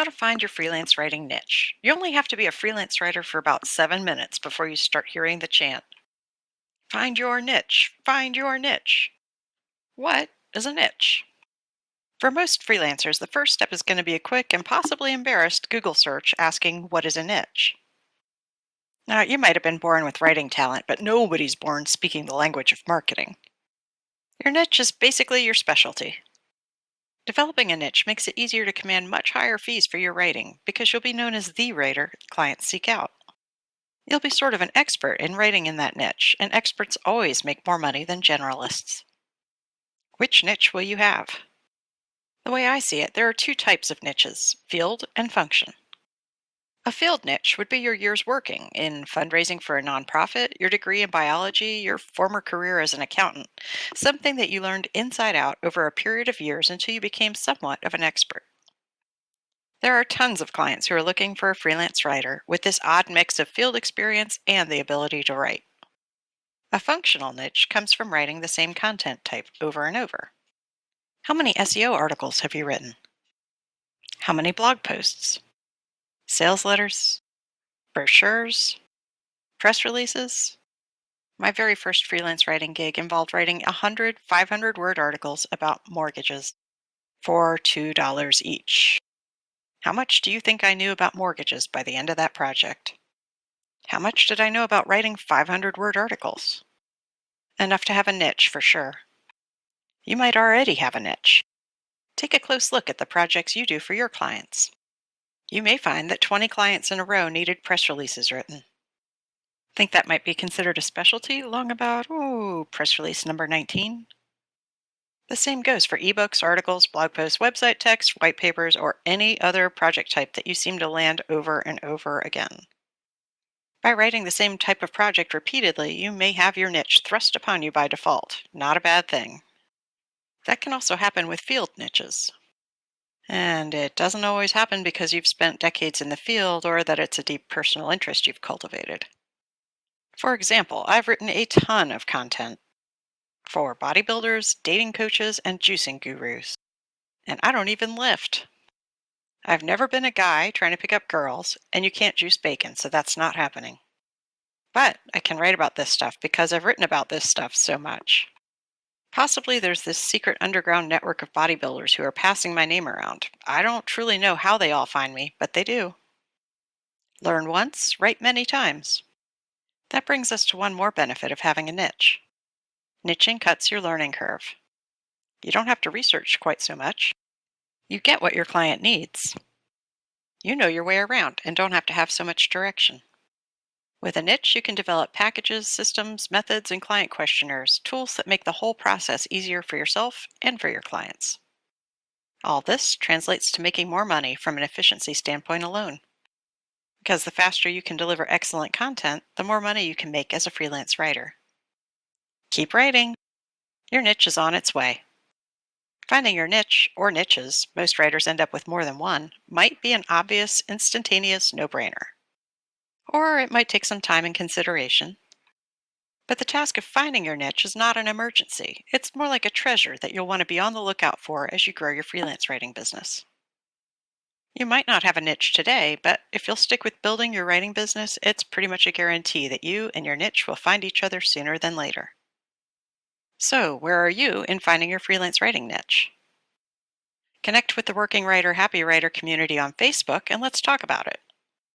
how to find your freelance writing niche. You only have to be a freelance writer for about 7 minutes before you start hearing the chant. Find your niche. Find your niche. What is a niche? For most freelancers, the first step is going to be a quick and possibly embarrassed Google search asking, "What is a niche?" Now, you might have been born with writing talent, but nobody's born speaking the language of marketing. Your niche is basically your specialty. Developing a niche makes it easier to command much higher fees for your writing because you'll be known as the writer clients seek out. You'll be sort of an expert in writing in that niche, and experts always make more money than generalists. Which niche will you have? The way I see it, there are two types of niches: field and function. A field niche would be your years working in fundraising for a nonprofit, your degree in biology, your former career as an accountant, something that you learned inside out over a period of years until you became somewhat of an expert. There are tons of clients who are looking for a freelance writer with this odd mix of field experience and the ability to write. A functional niche comes from writing the same content type over and over. How many SEO articles have you written? How many blog posts? Sales letters? Brochures? Press releases? My very first freelance writing gig involved writing 100 500-word articles about mortgages for $2 each. How much do you think I knew about mortgages by the end of that project? How much did I know about writing 500-word articles? Enough to have a niche for sure. You might already have a niche. Take a close look at the projects you do for your clients. You may find that 20 clients in a row needed press releases written. Think that might be considered a specialty along about, press release number 19? The same goes for ebooks, articles, blog posts, website text, white papers, or any other project type that you seem to land over and over again. By writing the same type of project repeatedly, you may have your niche thrust upon you by default. Not a bad thing. That can also happen with field niches. And it doesn't always happen because you've spent decades in the field or that it's a deep personal interest you've cultivated. For example, I've written a ton of content for bodybuilders, dating coaches, and juicing gurus. And I don't even lift. I've never been a guy trying to pick up girls, and you can't juice bacon, so that's not happening. But I can write about this stuff because I've written about this stuff so much. Possibly there's this secret underground network of bodybuilders who are passing my name around. I don't truly know how they all find me, but they do. Learn once, write many times. That brings us to one more benefit of having a niche. Niching cuts your learning curve. You don't have to research quite so much. You get what your client needs. You know your way around and don't have to have so much direction. With a niche, you can develop packages, systems, methods, and client questionnaires, tools that make the whole process easier for yourself and for your clients. All this translates to making more money from an efficiency standpoint alone. Because the faster you can deliver excellent content, the more money you can make as a freelance writer. Keep writing. Your niche is on its way. Finding your niche, or niches, most writers end up with more than one, might be an obvious, instantaneous no-brainer. Or it might take some time and consideration. But the task of finding your niche is not an emergency. It's more like a treasure that you'll want to be on the lookout for as you grow your freelance writing business. You might not have a niche today, but if you'll stick with building your writing business, it's pretty much a guarantee that you and your niche will find each other sooner than later. So, where are you in finding your freelance writing niche? Connect with the Working Writer Happy Writer community on Facebook and let's talk about it.